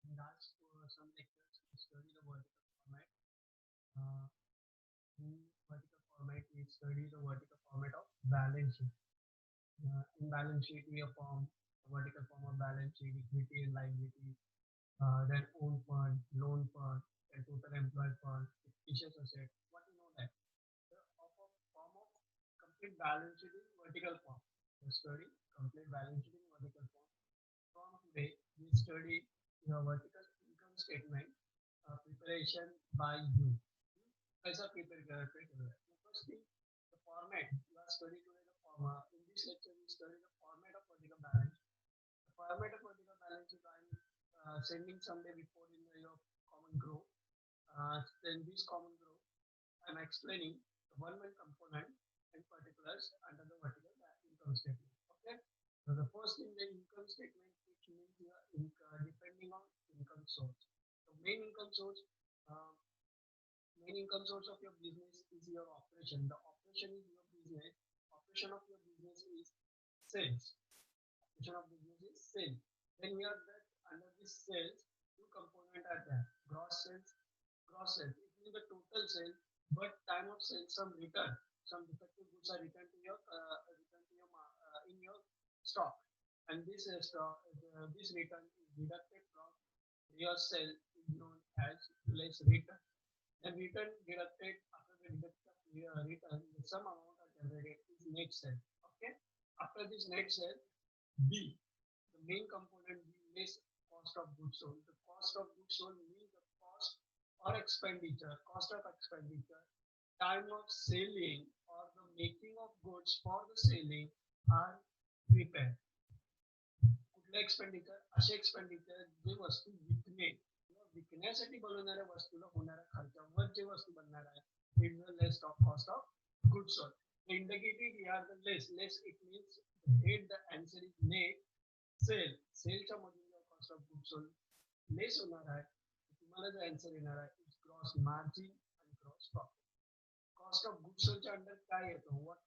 In last some lectures, we study the vertical format. Uh, in vertical format, we study the vertical format of balance sheet. In balance sheet, we have formed the vertical form of balance sheet, equity and liability, then own fund, loan fund, and total employed fund, fictitious asset. What you know that? The form of complete balance sheet in vertical form. We study complete balance sheet in vertical form. From today, we study the vertical income statement preparation by you. कैसा prepare करते हैं? First thing, the format. You are studying today the format. In this lecture, we study the format of vertical balance. The format of vertical balance is I'm sending someday before in your common group. Then this common group, I'm explaining the one component and particulars under the vertical income statement. Okay. So the first thing, the income statement, which means your income depending on income source. So uh, main income source of your business is your operation. The operation is your business. Operation of your business is sales. Operation of business is sales. Then we are that under this sales, two component are there. Gross sales. It means the total sale, but time of sale, some return, some defective goods are returned to in your stock, and this return is deducted from your sale is known as less return. The return deducted after the deduction of return, the sum amount are generated is net sale. Okay. After this net sale, B, the main component B is cost of goods sold. The cost of goods sold means the cost of expenditure, time of selling or the making of goods for the selling are prepared. कुठलं expenditure असे expenditure जे वस्तू विकण्यासाठी बनवणाऱ्या वस्तूला होणाऱ्या खर्चावर जे वस्तू बनणार आहे it the less of cost of goods sold indicated here the less it means head the answer is net सेलच्या मधून जो cost of goods sold less होणार आहे तुम्हाला जो आन्सर येणार आहे इज ग्रॉस मार्जिन आणि gross profit cost of goods सोल्डच्या अंडर काय येतो what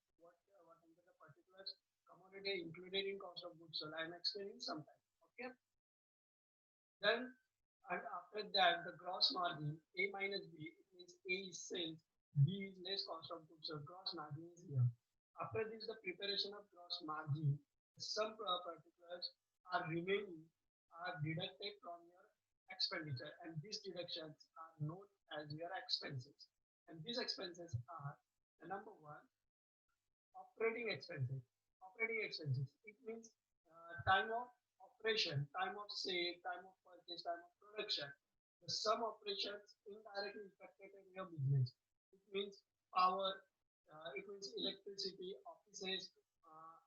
under the particulars commodity included in cost of goods sold I am explaining sometime. Okay. Then and after that, the gross margin A minus B, it means A is sales, B is less cost of goods, so gross margin is here. After this, the preparation of gross margin, some particulars are remaining, are deducted from your expenditure, and these deductions are known as your expenses. And these expenses are the number one, operating expenses. Operating expenses, it means time of operation, time of sale, time of purchase, time of production. The some operations indirectly affected in your business. It means power, it means electricity, offices,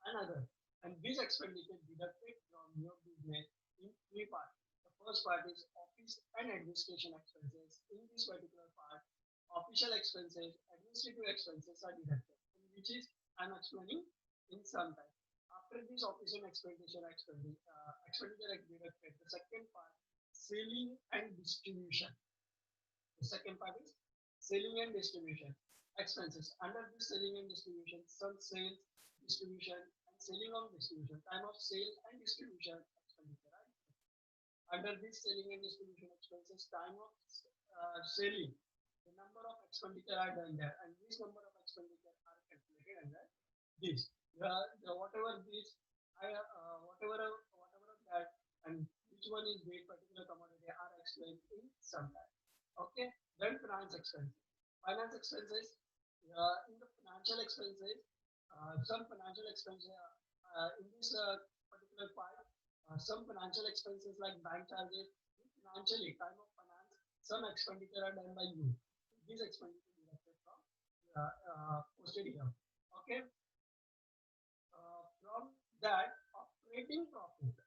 and other. And these expenditure deducted from your business in three parts. The first part is office and administration expenses. In this particular part, official expenses, administrative expenses are deducted, which is I'm explaining in some time. After this official expenditure deducted, the second part, selling and distribution. The second part is selling and distribution expenses. Under this selling and distribution, some sales, distribution, and selling of distribution, time of sale and distribution expenditure. Right? Under this selling and distribution expenses, time of selling, the number of expenditure are done there, and this number of expenditure are calculated under this. Whatever this, whatever of that, and which one is great particular commodity are explained in some time. Okay. Then finance expenses. Finance expenses. In the financial expenses, some financial expenses in this particular part, some financial expenses like bank charges, financially time of finance, some expenditure are done by you. These expenditure deducted from posted here. Okay. From that operating profit,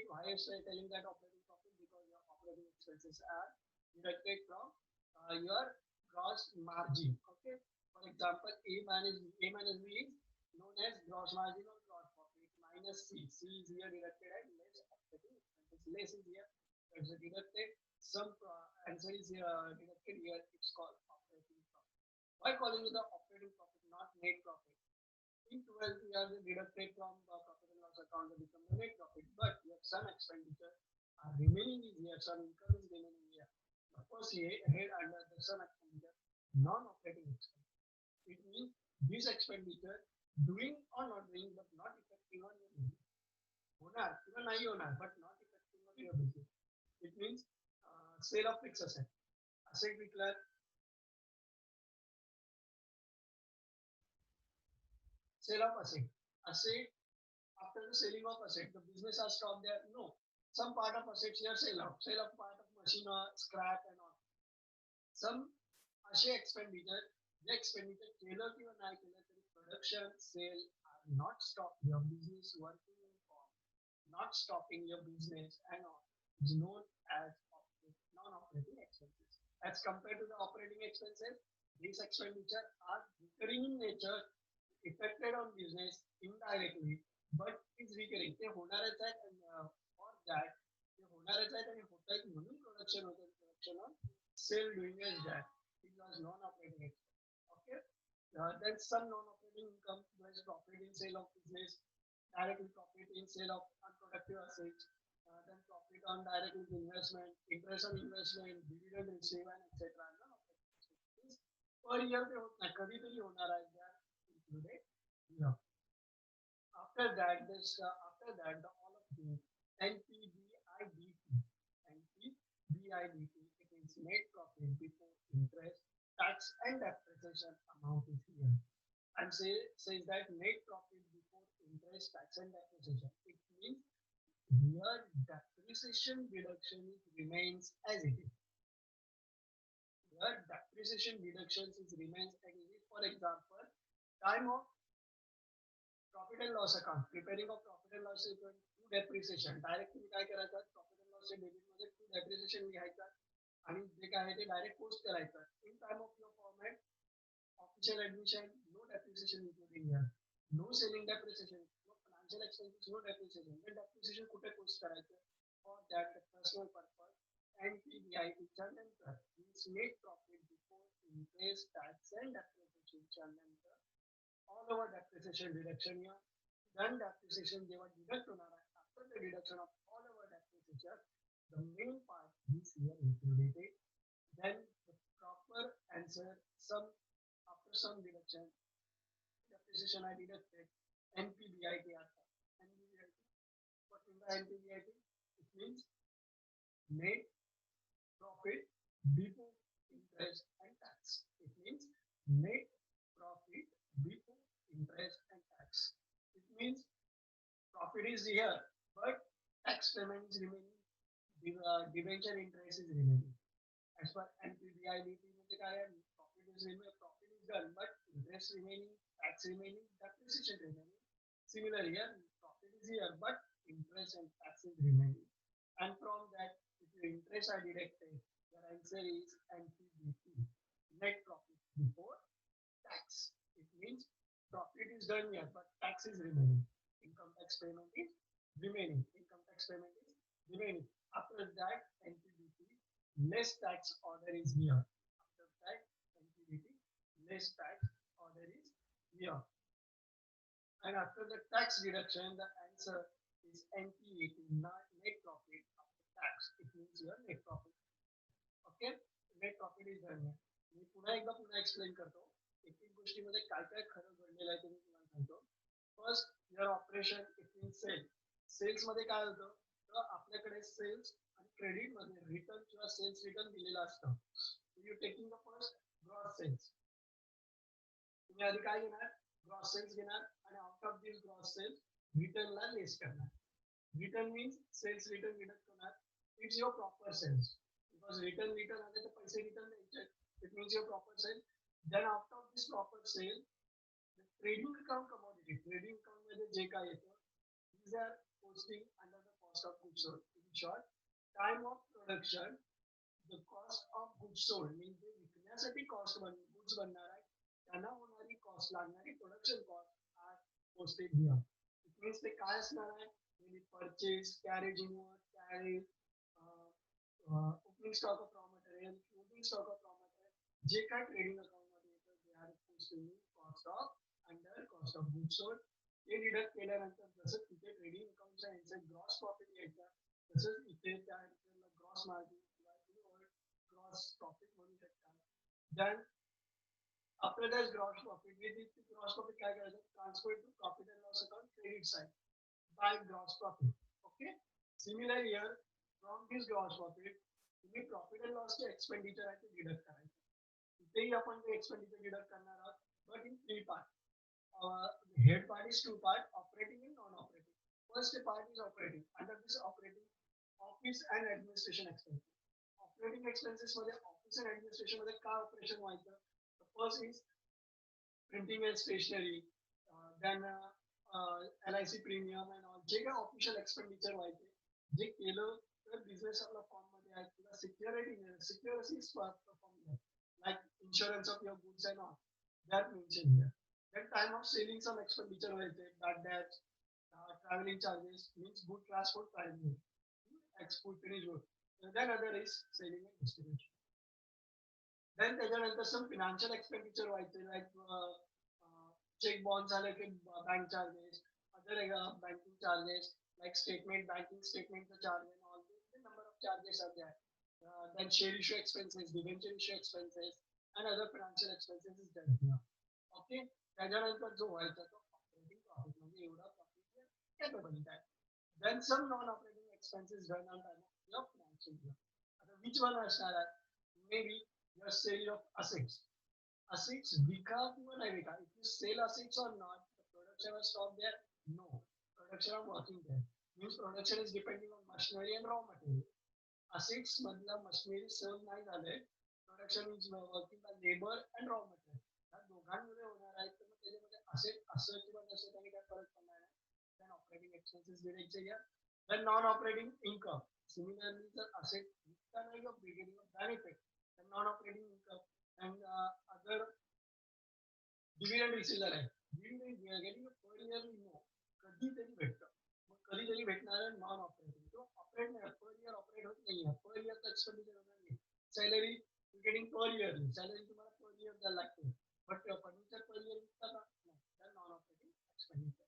why is I telling that operating profit? Because your operating expenses are deducted from your gross margin. Okay. For example, A minus B is known as gross margin or gross profit minus C. C is here deducted at less operating expenses. Less is here, that's deducted. Some answer is here deducted here. It's called operating profit. Why calling it the operating profit, not net profit? In 12th, we are deducted from the profit and loss account to become the net profit. But you have some expenditure remaining is here, some income is remaining here. Of course, head under the some expenditure, non-operating expense. It means this expenditure doing or not doing, but not affecting on your business. होणार किंवा नाही होणार, but not affecting on your business. It means sale of fixed asset. Asset विकला, sale of asset. Asset, after the selling of asset, the business has stopped there. No, some part of assets here sell out, sell of part of machine or scrap and all. Some असे expenditure, जे expenditure केलं किंवा नाही केलं तरी production, sale are not stop your business working on, not stopping your business and all is known as non-operating expenses. As compared to the operating expenses, these expenditure are recurring in nature, affected on business indirectly, but is recurring. ते होणारच आहेत and for that ते होणारच आहेत आणि होत आहेत म्हणून production होतं, production on sale doing as that. It was non-operating expense. Okay. Then some non-operating income, like profit in sale of business, directly profit in sale of unproductive assets, then profit on direct investment, interest on investment, dividend receive and etc. Per year पे होत नाही, कधीतरी होणार आहे, they are included. Yeah. After that, the all of the NPBIDT, NPBIDT, it is net profit before interest, tax and depreciation amount is here. And says that net profit before interest, tax and depreciation. It means here depreciation deduction remains as it is. Here depreciation deductions is remains as it is. For example, time of profit and loss account, preparing of profit and loss account to depreciation. Direct तुम्ही काय करायचं, profit and loss debit मध्ये to depreciation लिहायचं आणि जे काय आहे ते direct post करायचं. In time of your format, official admission, no depreciation including here. No selling depreciation, no financial expenses, no depreciation. Then depreciation कुठे पोस्ट करायचं? For that the personal purpose NPBIT च्या नंतर means net profit before interest, tax and depreciation च्या नंतर all over depreciation deduction here. Then depreciation जेव्हा deduct होणार आहे, after the deduction of all over depreciation, the main part is here included. Then the proper answer, some after some deduction, depreciation I deducted, NPBIT after. NPBIT, what is the NPBIT? It means net profit before interest and tax. It means net profit before interest and tax. It means profit is here, but tax payment is remaining. Debenture interest is remaining. As per NPBIDT, profit is done, but interest remaining, tax remaining, depreciation remaining. Similar here, profit is here, but interest and tax is remaining. And from that, if your interest are deducted, your answer is NPBT, net profit before tax. It means profit is done here, but tax is remaining. Income tax payment is remaining. Income tax payment is remaining. After that, NPBT, less tax order is here. After that, NPBT, less tax order is here. And after the tax deduction, the answer is NPAT, net profit after tax. It means your net profit. Okay, net profit is done. मी पुन्हा explain करतो. एक एक गोष्टीमध्ये काय काय खरं घडलेलं आहे ते मी तुम्हाला सांगतो. First, your operation it means sale. Sales मध्ये काय होतं, तर आपल्याकडे सेल्स आणि क्रेडिट मध्ये रिटर्न किंवा सेल्स रिटर्न दिलेलं असतं. You taking the first gross sales. तुम्ही आधी काय घेणार, ग्रॉस सेल्स घेणार आणि out of this gross sales रिटर्नला लेस करणार. Return means sales return deduct होणार. It's your proper sales. Because return आले तर पैसे रिटर्न द्यायचे. It means your proper sale. Then after this proper sale, the trading account commodity. Trading account मध्ये जे काय येतं, these are posting under the cost of goods sold. In short, time of production, the cost of goods sold means जे विकण्यासाठी cost goods बनणार आहे, त्यांना होणारी cost लागणारी production cost are posted here. It means ते काय असणार आहे, purchase, carriage inward, carriage, opening stock of raw material, closing stock of raw material. जे काय ट्रेडिंग अकाउंट मध्ये येतं, ते are posting cost of under cost of goods sold. ते deduct केल्यानंतर जसं तिथे ट्रेडिंग अकाउंटचा यांचा ग्रॉस प्रॉफिट यायचा, तसंच इथे त्या ग्रॉस मार्जिन किंवा ग्रॉस प्रॉफिट म्हणू शकता. Then after that gross profit, we need to gross profit क्या करायचं? Transfer to profit and loss account credit side by gross profit. Okay. Similar here, from this gross profit, तुम्ही profit and loss चे expenditure आहे ते deduct करायचं. इथेही आपण ते expenditure deduct करणार आहोत, but in three part. Head part is two part, operating and non-operating. First part is operating. Under this operating, office and administration expenses. Operating expenses मध्ये office and administration मध्ये काय operation व्हायचं? The first is printing and stationery, then LIC premium and all. जे काय official expenditure व्हायचे, जे केलं तर business आपला form मध्ये आहे किंवा security is performed like insurance of your goods and all that mentioned here. Then time of selling some expenditure व्हायचे, bad debts, traveling charges means good transport pricing, export finished good. Then other is selling and distribution. Then त्याच्यानंतर some financial expenditure व्हायचे like check bonds झाले की bank charges, other banking charges like banking statement charges and all the number of charges are there. Then share issue expenses, debenture issue expenses and other financial expenses is there. Okay. त्याच्यानंतर जो व्हायचा तो operating profit म्हणजे एवढा profit capable आहे. Then some non-operating expenses done on time of your financial year. Which one असणार आहे? Maybe your sale of assets. Assets विका किंवा नाही विका. If you sell assets or not, the production will stop there. No, production are working there. Means production is depending on machinery and raw material. Assets मधला machinery serve नाही झाले, production is working by labor and raw material. या दोघांमध्ये होणार आहे तर मग त्याच्यामध्ये asset असं किंवा नसेल काही काय फरक पडणार नाही. Then operating expenses दिलेचे here. Then non-operating income. Similarly, the asset of beginning of benefit, then non-operating income and other dividend receiver आहे. We are getting a per yearly no. कधीतरी भेटतं. मग कधीतरी भेटणार आहे नॉन ऑपरेटिंग. तो ऑपरेट नाही per year operate होत नाहीये. पर इयरचा एक्सपेंडिचर होणार नाही. सॅलरी गेटिंग पर इयरली. सॅलरी तुम्हाला पर इयर द्यायला लागते. बट फर्निचर पर इयर विकता का? नाही. त्या non operating expenditure.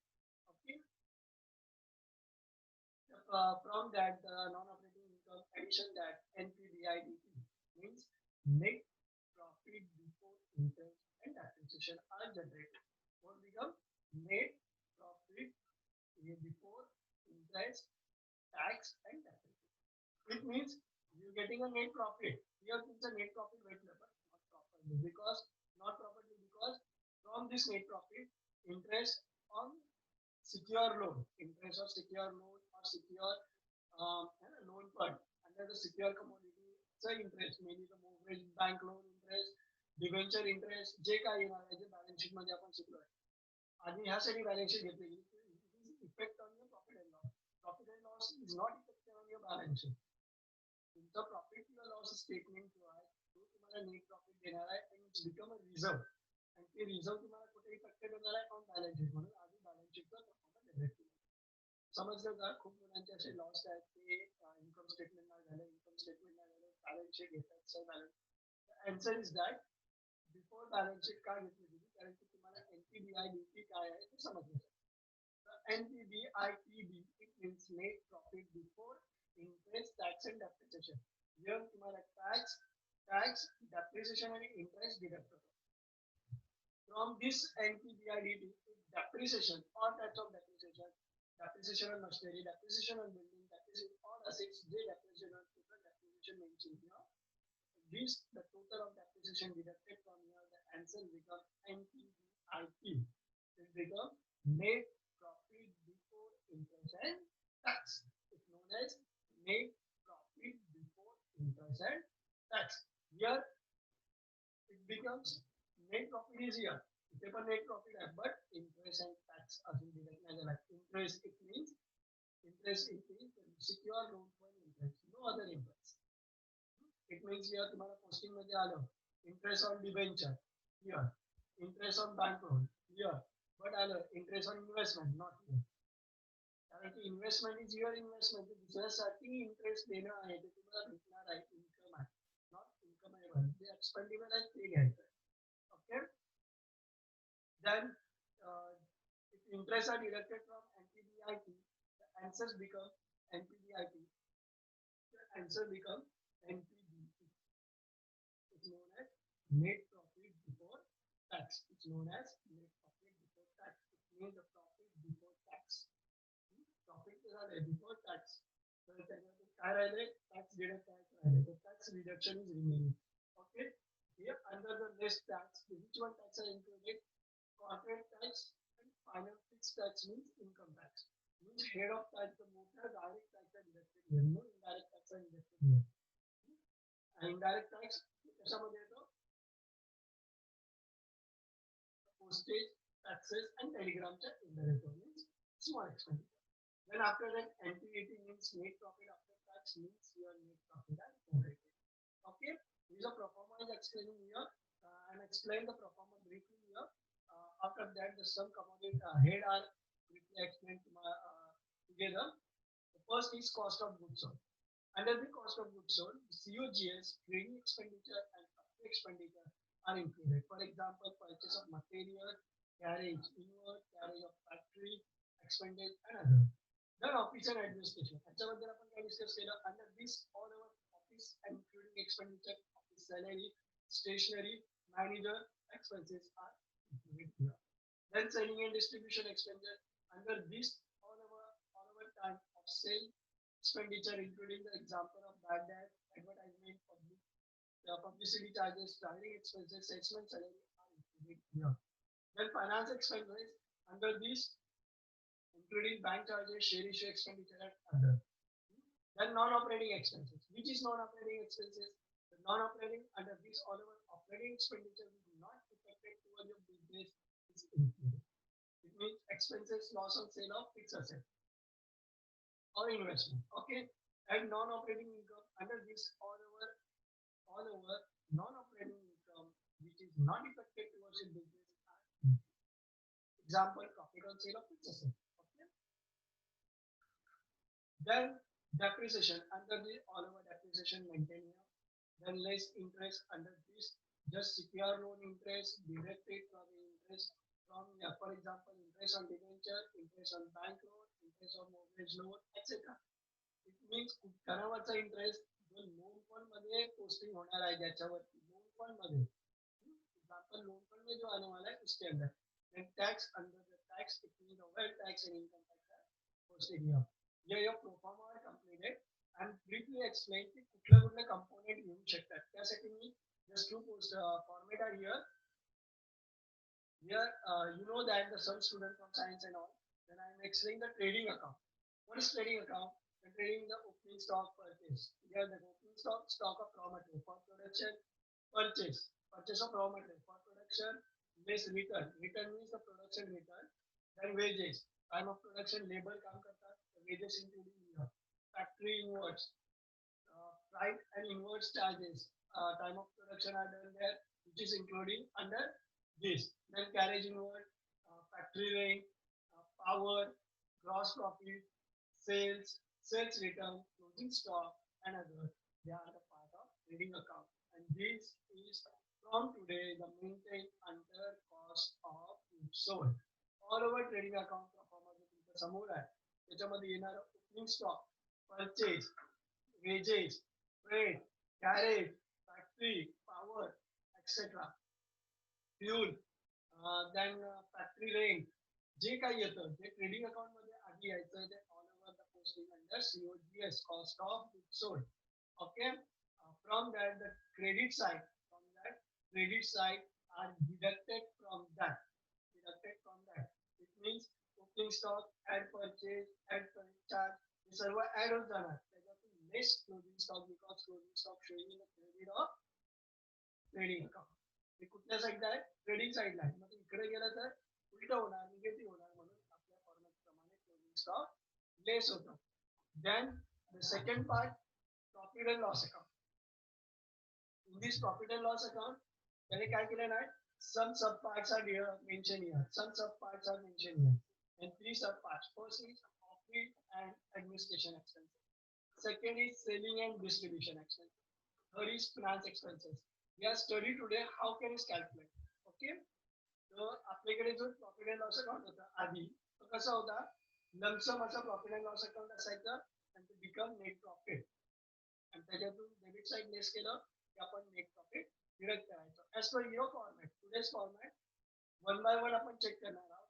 Okay. From that non-operating income addition that NPBIDT means net profit before interest and depreciation are generated. What become net profit before interest, tax and depreciation. It means you're getting a net profit. Here it's a net profit but not properly because from this net profit interest on secure loan, interest of secure loan or secure loan fund under the secure commodity interest, maybe the mortgage bank loan interest, debenture interest, जे काय येणार आहे ते balance sheet मध्ये आपण शिकलोय. आणि ह्यासाठी balance sheet घेतलेली effect on your profit and loss. Profit and loss is not affected on your balance sheet. तुमचा प्रॉफिट किंवा लॉस स्टेटमेंट जो आहे तो तुम्हाला नेट प्रॉफिट देणार आहे आणि इट्स बिकम अ रिझर्व. आणि ते रिझर्व तुम्हाला कुठे इफेक्टेड होणार आहे ऑन बॅलन्स शीट म्हणून आधी बॅलन्स शीटचा परफॉर्मन्स जनरेट केला. समजलं का? खूप मुलांचे असे लॉस आहेत ते इन्कम स्टेटमेंट नाही झालं, इन्कम स्टेटमेंट नाही झालं, बॅलन्स शीट घेतात sir balance. Answer is that before balance sheet का घेतली गेली? कारण की तुम्हाला NPBIDT काय आहे ते समजलं. NPBITB it means net profit before interest, tax and depreciation. Here तुम्हाला tax, depreciation and interest deduct होतो. From this NPBIDT, depreciation, all types of depreciation on machinery, depreciation on building, depreciation on assets, depreciation on total depreciation mentioned here. This the total of depreciation deducted from here, the answer becomes NPBIT. It becomes net profit before interest and tax. It's known as net profit before interest and tax. Here it becomes net profit is here. इथे पण net profit आहे, but interest and tax अजून deduct नाही झाला. Interest it means secure loan for interest, no other interest. It means here तुम्हाला posting मध्ये आलं interest on debenture here, interest on bank loan here, but आलं interest on investment not here. कारण की investment is your investment. दुसऱ्यासाठी interest देणं आहे ते तुम्हाला भेटणार आहे, इन्कम आहे, नॉट इन्कम आहे. जे एक्सपेंडिबल आहे ते घ्यायचं. Okay. Then if interest are deducted from NPBIT, the answers become NPBIT answer becomes NPBT. It's known as net profit before tax. It's known as net profit before tax. It means the profit before tax. Profit before tax. So tax deduction. The tax reduction is remaining. Okay. Here under the list tax, which one tax are included? Corporate tax and final fixed tax means income tax. Means head of tax, the motor direct tax are deducted here. No indirect tax are deducted here. And indirect tax, कशामध्ये येतो? Postage, taxes and telegramच्या indirect means small expenditure. Then after that, NPAT means net profit after tax means your net profit are generated. Okay, this is a performer is explaining here and explain the performer briefly here. After that, the some component head are briefly explained together. The first is cost of goods sold. Under the cost of goods sold, COGS, training expenditure and expenditure are included. For example, purchase of material, carriage, inward, carriage of factory, expenditure and other. Then office and administration. याच्याबद्दल आपण काय discuss केलं? Under this, all our office including expenditure, office salary, stationery, manager expenses are included here. Then selling and distribution expenditure. Under this, all our time of sale expenditure, including the example of bad debt, advertisement, publicity charges, traveling expenses, salesman salary are included here. Then finance expenses. Under this, including bank charges, share issue expenditure and other. Then non-operating expenses. Which is non-operating expenses? The non-operating under this all our operating expenditure will not affected towards your business is included. It means expenses, loss on sale of fixed asset or investment. Okay. And non-operating income under this all our non-operating income which is not affected towards your business. Example, profit on sale of fixed asset. Then depreciation under the all over depreciation maintained here. Then less interest under this, just secure loan interest, deducted from the interest from for example interest on debenture, interest on bank loan, interest on mortgage loan, etc. It means कुठल्यावरचा interest जो loan fund मध्ये posting होणार आहे ज्याच्यावरती loan fund मध्ये example loan fund में जो आने वाला है उसके अंदर then tax under the tax it means the wealth tax and income tax posted here. Yeah, your proforma are completed and briefly explain की कुठले component घेऊ शकतात त्यासाठी मी just two post format are here. Here you know that the some student from science and all then I am explaining the trading account. What is trading account? The trading the opening stock purchase. Here the opening stock of raw material for production, purchase of raw material for production, less return means the production return, then wages, time of production labor काम करतात wages including here. Factory inwards, freight and inwards charges, time of production are done there, which is including under this. Then carriage inward, factory rent, power, gross profit, sales return, closing stock, and other. They are the part of trading account. And this is from today the maintained under cost of goods sold. All over trading account performance समोर आहे त्याच्यामध्ये येणार opening stock purchase wages freight carriage factory power etcetera fuel then factory rent जे काही येतं ते trading account मध्ये आधी यायचं ते all over the posting under COGS cost of goods sold okay from that the credit side are deducted from that it means opening stock add purchase add charge hey serve add होत जाणार त्याच्यातून less closing stock because closing stock showing in the credit of trading account हे कुठल्या साईडला आहे trading साईडला आहे मग इकडे गेलं तर उलट होणार निगेटिव्ह होणार म्हणून आपल्या फॉर्मॅट प्रमाणे क्लोजिंग स्टॉक लेस होतं then the second part profit and loss account in this profit and loss account त्याने काय केलेलं आहे some subparts are here mentioned here some subparts are mentioned here and three subparts first is profit and administration expenses second is selling and distribution expenses third is finance expenses we are study today how can is calculate okay तर आपल्याकडे जो profit and loss account होता आधी तो कसा होता lump sum असा profit and loss account असायचा and to become net profit आणि त्याच्यातून डेबिट साईड लेस केलं की आपण नेट प्रॉफिट डिडक्ट करायचं as per your format today's format one by one आपण चेक करणार आहोत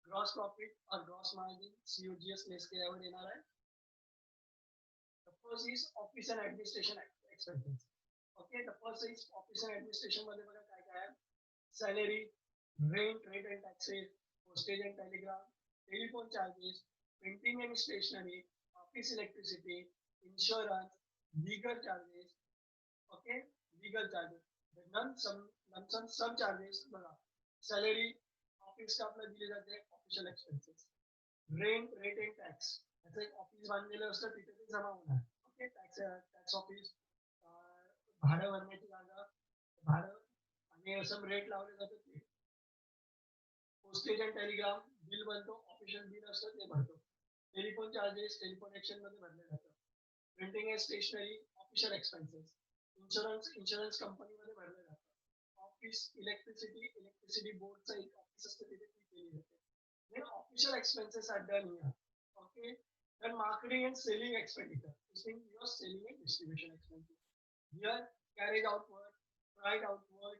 ग्रॉस प्रॉफिट और ग्रॉस मार्जिन सीओजीएस लेस केल्यावर येणार आहे the first is office and administration expenses okay the first is office and administration मध्ये बघा काय काय आहे salary rent and taxes postage and telegram telephone charges printing and stationery office electricity insurance legal charges okay legal charges the some charges बघा salary office का आपल्याला दिले जाते official expenses rent and tax याचं एक ऑफिस बांधलेलं असतं तिथे ते जमा होणार ओके टॅक्स ऑफिस भाडं भरण्याची जागा भाडं आणि असं रेट लावले जातात ते पोस्टेज अँड टेलिग्राम बिल बनतो ऑफिशियल बिल असतं ते भरतो टेलिफोन चार्जेस टेलिफोन एक्सचेंज मध्ये भरले जातात printing and stationery official expenses insurance company मध्ये भरले जातात ऑफिस इलेक्ट्रिसिटी बोर्डचं एक ऑफिस असतं तिथे ती केली जाते then official expenses are done here okay then marketing and selling expenditure this means your selling and distribution expenses here carried outward right outward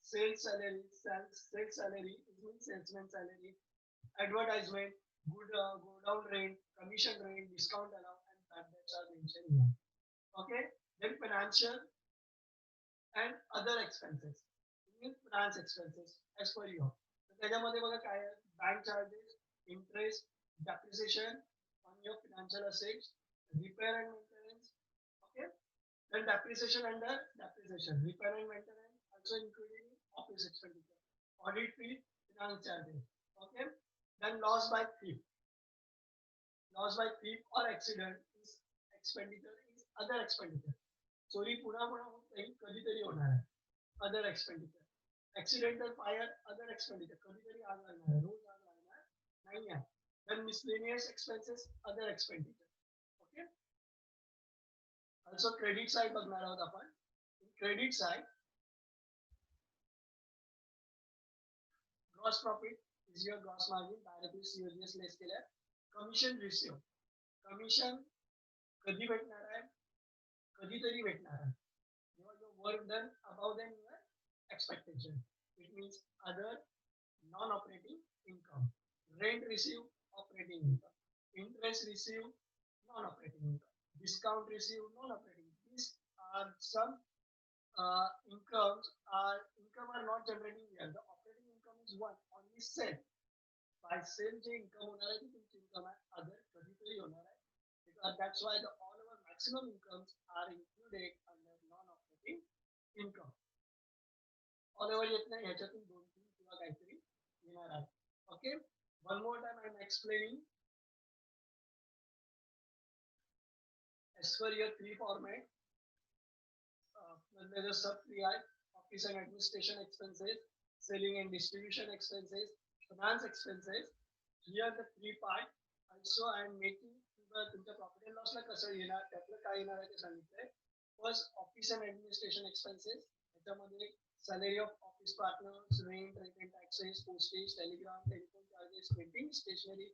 sales salary it means salesman salary advertisement go down rate commission rate discount allowed and bad debts are mentioned here okay then financial and other expenses it means finance expenses as per you त्याच्यामध्ये बघा काय आहे bank charges interest depreciation on your financial assets repair and maintenance okay then depreciation under depreciation repair and maintenance also including office expenditure audit fee finance charges okay then loss by thief or accident is expenditure is other expenditure चोरी पुन्हा पुन्हा होत नाही कधीतरी होणार आहे other expenditure accidental fire other expenditure कधीतरी आग लागणार आहे रोज आग लागणार नाही आहे then miscellaneous expenses other expenditure okay also credit side बघणार आहोत आपण credit side gross profit is your gross margin directly COGS less केल्या commission ratio commission कधी भेटणार आहे कधीतरी भेटणार आहे जेव्हा your work done above than your expectation it means other non-operating income rent received operating income interest received non-operating income discount received non-operating these are some income are not generating here the operating income is one only sale by sale J income होणार आहे ती तुमची income आहे other कधीतरी होणार आहे because that's why the all our maximum incomes are included under non-operating income all over येत नाही ह्याच्यातून दोन तीन किंवा काहीतरी येणार आहे okay one more time I'm explaining as per your three format there's a sub 3I office and administration expenses selling and distribution expenses finance expenses here the three part also I am making तुमच्या profit and लॉसला कसं येणार त्यातलं काय येणार आहे ते सांगितलंय first office and administration expenses त्याच्यामध्ये salary of office partners rent and taxes postage telegram telephone charges printing stationery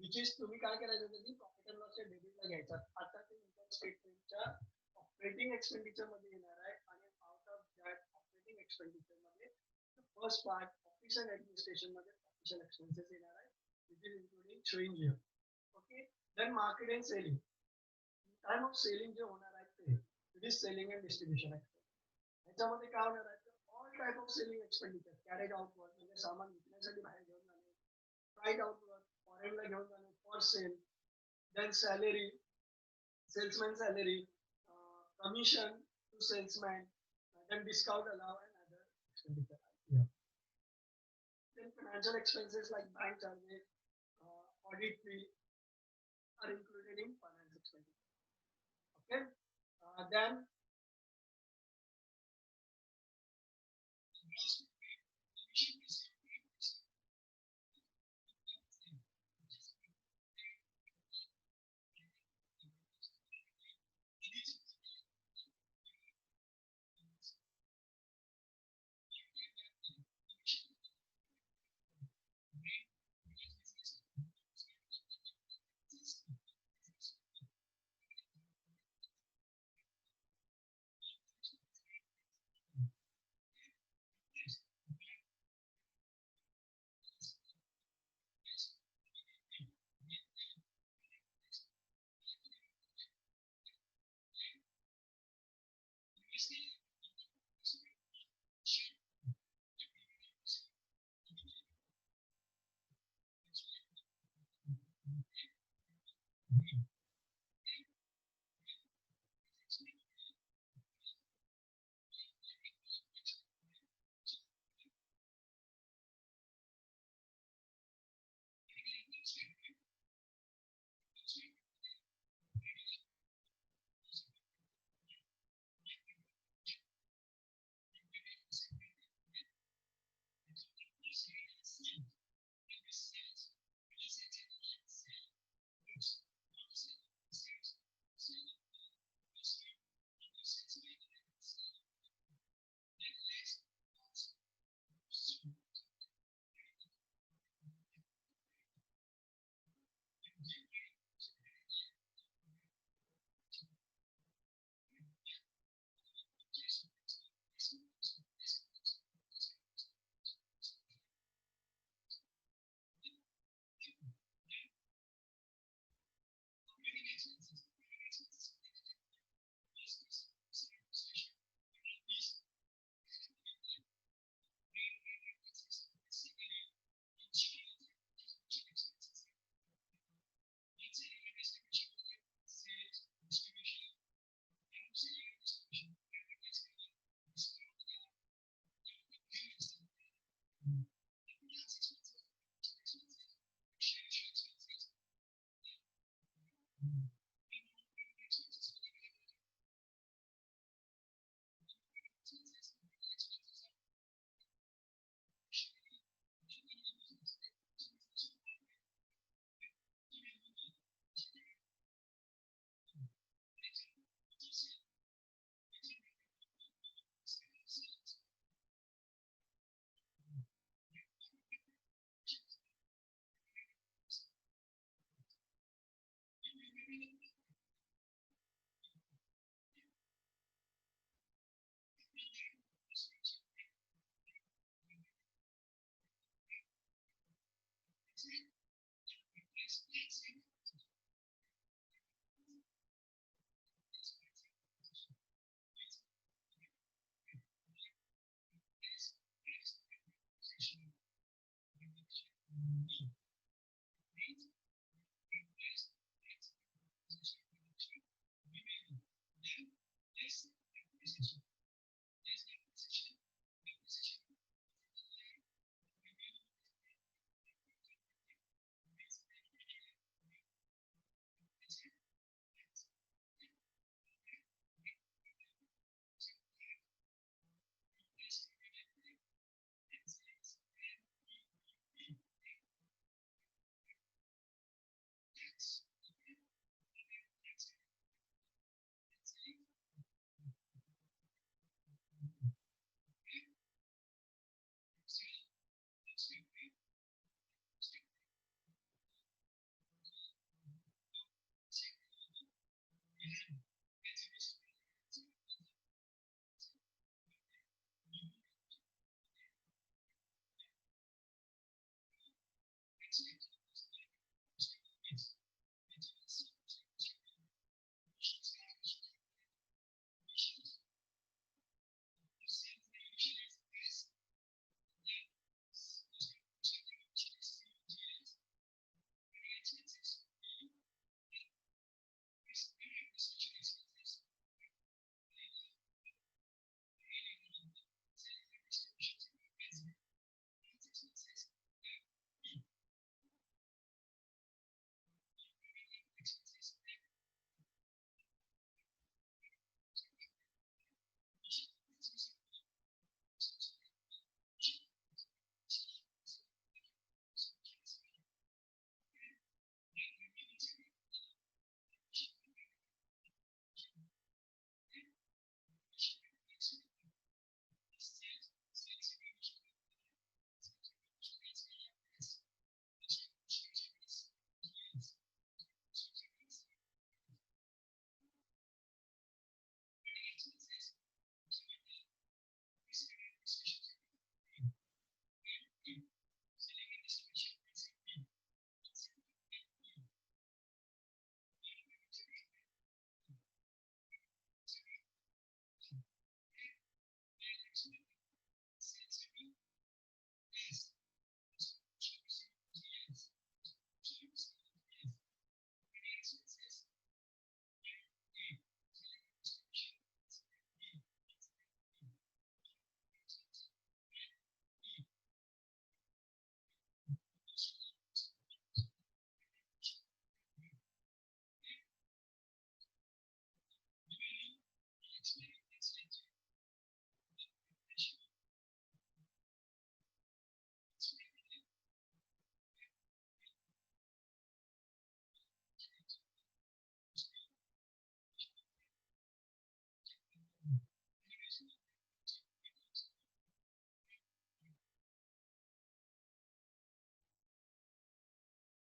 which is तुम्ही काय करायचं होतं की प्रॉफिट अँड लॉसच्या डेबिटला घ्यायचा आता ते इन्कम स्टेटमेंटच्या ऑपरेटिंग एक्सपेंडिचर मध्ये येणार आहे आणि out of that operating expenditure मध्ये first part office and administration मध्ये ऑफिशियल एक्सपेन्सेस येणार आहे which is including showing here okay then market and selling time of selling जे होणार आहे ते it is selling and distribution expense ह्याच्यामध्ये काय होणार आहे all type of selling expenditure carried outward म्हणजे सामान विकण्यासाठी बाहेर घेऊन जाणे right outward foreign ला घेऊन जाणे for sale then salary salesman salary commission to salesman then discount allow and other expenditure yeah. then financial expenses like bank charges audit fee are included in finance expenditure. Okay, then